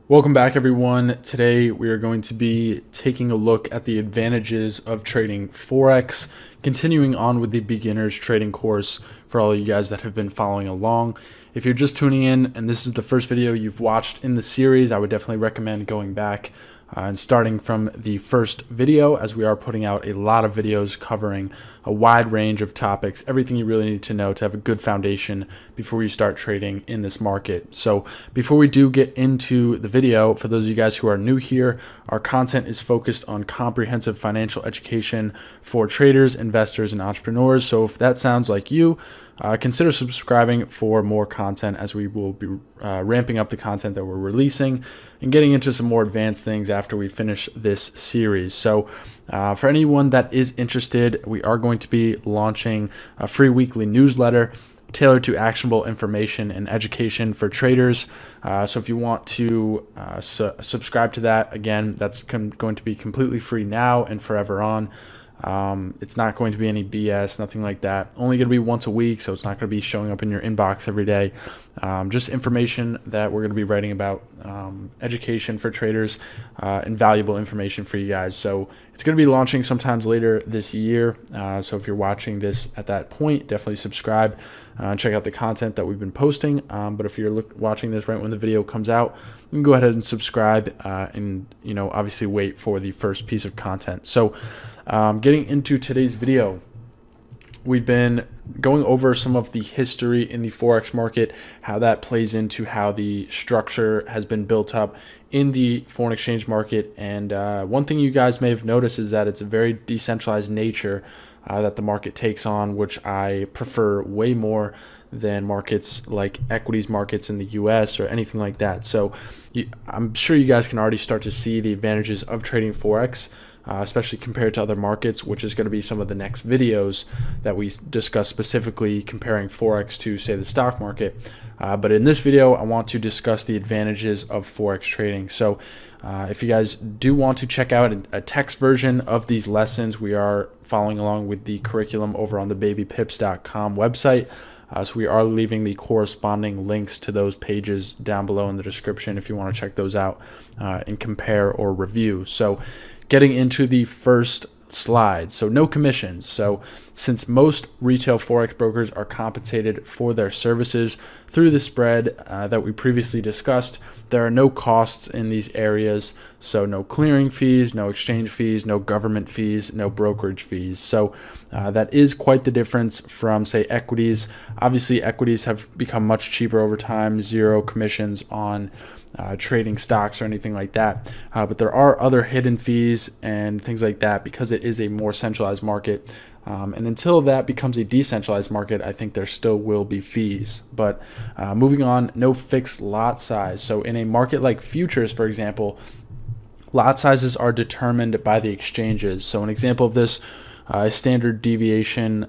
Welcome back, everyone. Today we are going to be taking a look at the advantages of trading Forex, continuing on with the beginner's trading course for all of you guys that have been following along. If you're just tuning in and this is the first video you've watched in the series, I would definitely recommend going back and starting from the first video, as we are putting out a lot of videos covering a wide range of topics, everything you really need to know to have a good foundation before you start trading in this market. So before we do get into the video, for those of you guys who are new here, our content is focused on comprehensive financial education for traders, investors, and entrepreneurs. So if that sounds like you, consider subscribing for more content, as we will be ramping up the content that we're releasing and getting into some more advanced things after we finish this series. So for anyone that is interested, we are going to be launching a free weekly newsletter tailored to actionable information and education for traders. So if you want to subscribe to that, again, that's going to be completely free now and forever on. It's not going to be any BS, nothing like that. Only going to be once a week, so it's not going to be showing up in your inbox every day. Just information that we're going to be writing about, education for traders, and valuable information for you guys. So it's going to be launching sometimes later this year. So if you're watching this at that point, definitely subscribe and check out the content that we've been posting. But if you're watching this right when the video comes out, you can go ahead and subscribe and obviously wait for the first piece of content. So getting into today's video, we've been going over some of the history in the Forex market, how that plays into how the structure has been built up in the foreign exchange market. And one thing you guys may have noticed is that it's a very decentralized nature that the market takes on, which I prefer way more than markets like equities markets in the US or anything like that. So I'm sure you guys can already start to see the advantages of trading Forex, especially compared to other markets, which is going to be some of the next videos that we discuss, specifically comparing Forex to, say, the stock market. But in this video, I want to discuss the advantages of Forex trading. So if you guys do want to check out a text version of these lessons, we are following along with the curriculum over on the gbpusd.com website. So we are leaving the corresponding links to those pages down below in the description if you want to check those out and compare or review. So getting into the first slide, so no commissions. So since most retail Forex brokers are compensated for their services through the spread that we previously discussed, there are no costs in these areas. So no clearing fees, no exchange fees, no government fees, no brokerage fees. So that is quite the difference from, say, equities. Obviously, equities have become much cheaper over time, zero commissions on trading stocks or anything like that. But there are other hidden fees and things like that because it is a more centralized market. And until that becomes a decentralized market, I think there still will be fees. But moving on, no fixed lot size. So in a market like futures, for example, lot sizes are determined by the exchanges. So an example of this, standard deviation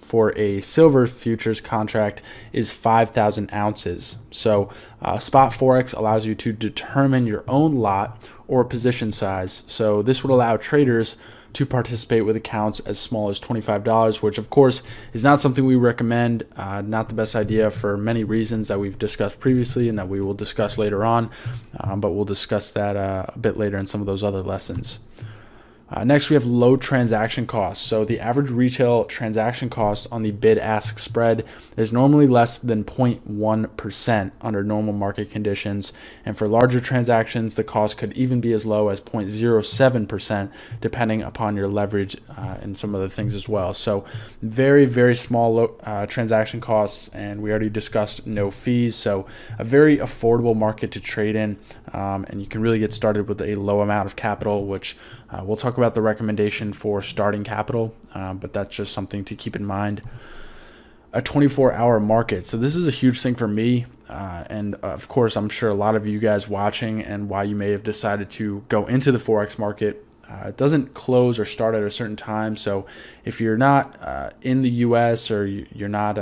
for a silver futures contract is 5,000 ounces. So spot Forex allows you to determine your own lot or position size. So this would allow traders to participate with accounts as small as $25, which of course is not something we recommend, not the best idea for many reasons that we've discussed previously and that we will discuss later on, but we'll discuss that a bit later in some of those other lessons. Next, we have low transaction costs. So the average retail transaction cost on the bid-ask spread is normally less than 0.1% under normal market conditions. And for larger transactions, the cost could even be as low as 0.07%, depending upon your leverage and some other things as well. So very, very small transaction costs, and we already discussed no fees. So a very affordable market to trade in, and you can really get started with a low amount of capital, which we'll talk about the recommendation for starting capital, but that's just something to keep in mind. A 24-hour market. So this is a huge thing for me, and of course, I'm sure a lot of you guys watching and why you may have decided to go into the Forex market. It doesn't close or start at a certain time. So if you're not in the US or you're not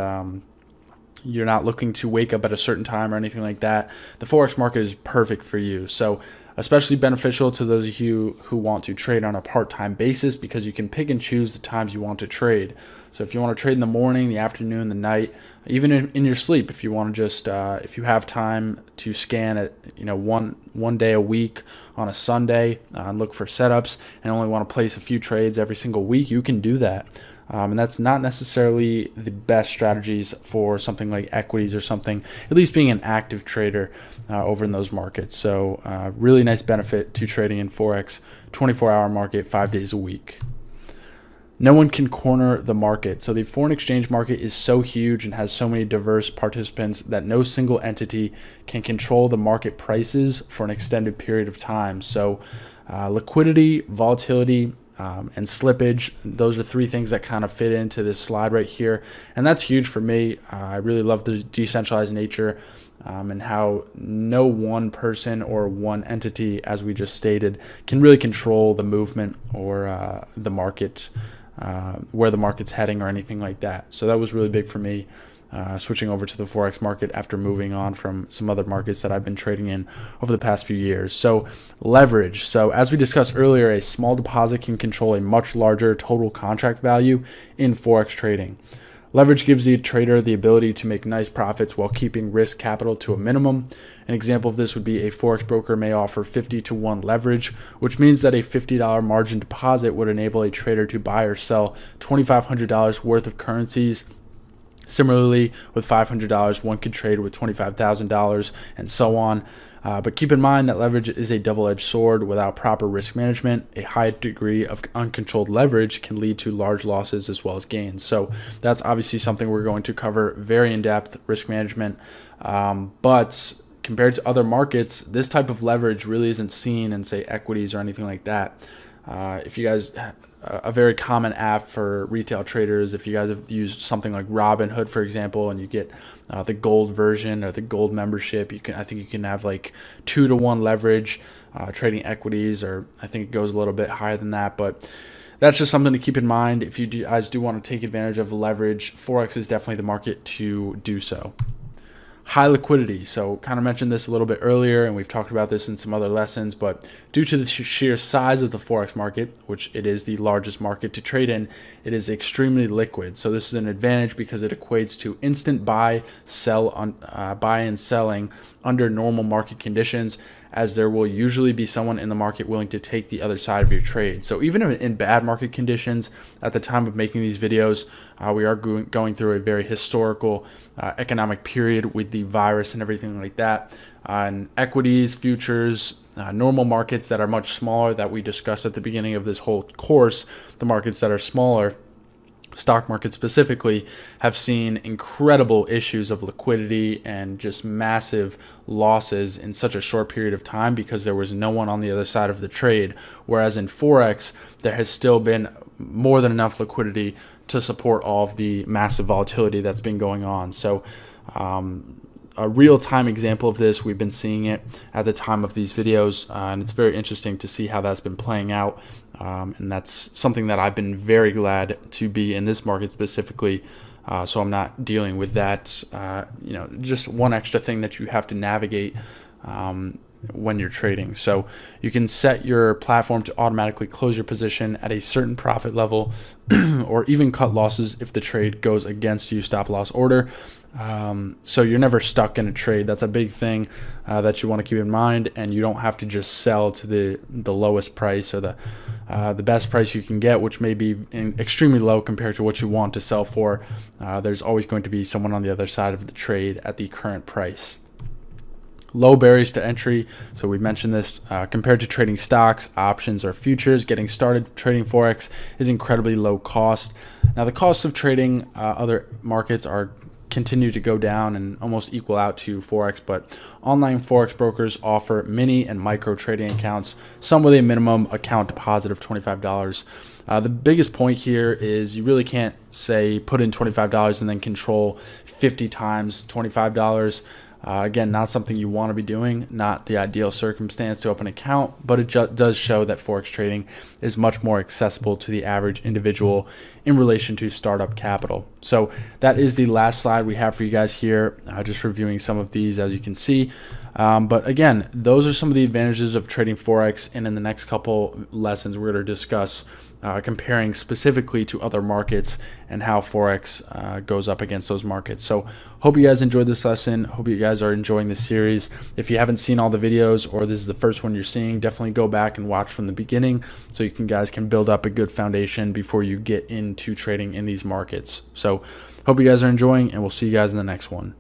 looking to wake up at a certain time or anything like that, the Forex market is perfect for you. So especially beneficial to those of you who want to trade on a part-time basis because you can pick and choose the times you want to trade. So if you want to trade in the morning, the afternoon, the night, even in your sleep, if you want to just if you have time to scan it, one day a week on a Sunday and look for setups and only want to place a few trades every single week, you can do that. And that's not necessarily the best strategies for something like equities or something, at least being an active trader over in those markets. So really nice benefit to trading in Forex, 24-hour market, 5 days a week. No one can corner the market. So the foreign exchange market is so huge and has so many diverse participants that no single entity can control the market prices for an extended period of time. So liquidity, volatility, and slippage, those are three things that kind of fit into this slide right here, and that's huge for me. I really love the decentralized nature and how no one person or one entity, as we just stated, can really control the movement or the market, where the market's heading or anything like that. So that was really big for me. Switching over to the Forex market after moving on from some other markets that I've been trading in over the past few years. So leverage. So as we discussed earlier, a small deposit can control a much larger total contract value in Forex trading. Leverage gives the trader the ability to make nice profits while keeping risk capital to a minimum. An example of this would be a Forex broker may offer 50-to-1 leverage, which means that a $50 margin deposit would enable a trader to buy or sell $2,500 worth of currencies. Similarly, with $500, one could trade with $25,000 and so on. But keep in mind that leverage is a double-edged sword. Without proper risk management, a high degree of uncontrolled leverage can lead to large losses as well as gains. So that's obviously something we're going to cover very in-depth, risk management. But compared to other markets, this type of leverage really isn't seen in, say, equities or anything like that. If you guys, a very common app for retail traders, if you guys have used something like Robinhood, for example, and you get the gold version or the gold membership, I think you can have like 2-to-1 leverage trading equities, or I think it goes a little bit higher than that. But that's just something to keep in mind. If you guys do want to take advantage of leverage, Forex is definitely the market to do so. High liquidity. So kind of mentioned this a little bit earlier, and we've talked about this in some other lessons, but due to the sheer size of the Forex market, which it is the largest market to trade in, it is extremely liquid. So this is an advantage because it equates to instant buy and selling under normal market conditions, as there will usually be someone in the market willing to take the other side of your trade. So even in bad market conditions, at the time of making these videos, we are going through a very historical economic period with the virus and everything like that. And equities, futures, normal markets that are much smaller that we discussed at the beginning of this whole course, the markets that are smaller, stock market specifically, have seen incredible issues of liquidity and just massive losses in such a short period of time because there was no one on the other side of the trade. Whereas in Forex, there has still been more than enough liquidity to support all of the massive volatility that's been going on. So a real-time example of this, we've been seeing it at the time of these videos, and it's very interesting to see how that's been playing out. And that's something that I've been very glad to be in this market specifically, so I'm not dealing with that, just one extra thing that you have to navigate when you're trading. So you can set your platform to automatically close your position at a certain profit level or even cut losses if the trade goes against you, stop loss order. So you're never stuck in a trade. That's a big thing that you want to keep in mind, and you don't have to just sell to the lowest price or the best price you can get, which may be extremely low compared to what you want to sell for. There's always going to be someone on the other side of the trade at the current price. Low barriers to entry. So we mentioned this compared to trading stocks, options, or futures. Getting started trading Forex is incredibly low cost. Now the costs of trading other markets continue to go down and almost equal out to Forex, but online Forex brokers offer mini and micro trading accounts, some with a minimum account deposit of $25. The biggest point here is you really can't say put in $25 and then control 50 times $25. Again, not something you want to be doing, not the ideal circumstance to open an account, but it does show that Forex trading is much more accessible to the average individual in relation to startup capital. So that is the last slide we have for you guys here, just reviewing some of these as you can see. But again, those are some of the advantages of trading Forex, and in the next couple lessons we're going to discuss comparing specifically to other markets and how Forex goes up against those markets. So hope you guys enjoyed this lesson. Hope you guys are enjoying this series. If you haven't seen all the videos, or this is the first one you're seeing, definitely go back and watch from the beginning so you guys can build up a good foundation before you get into trading in these markets. So hope you guys are enjoying, and we'll see you guys in the next one.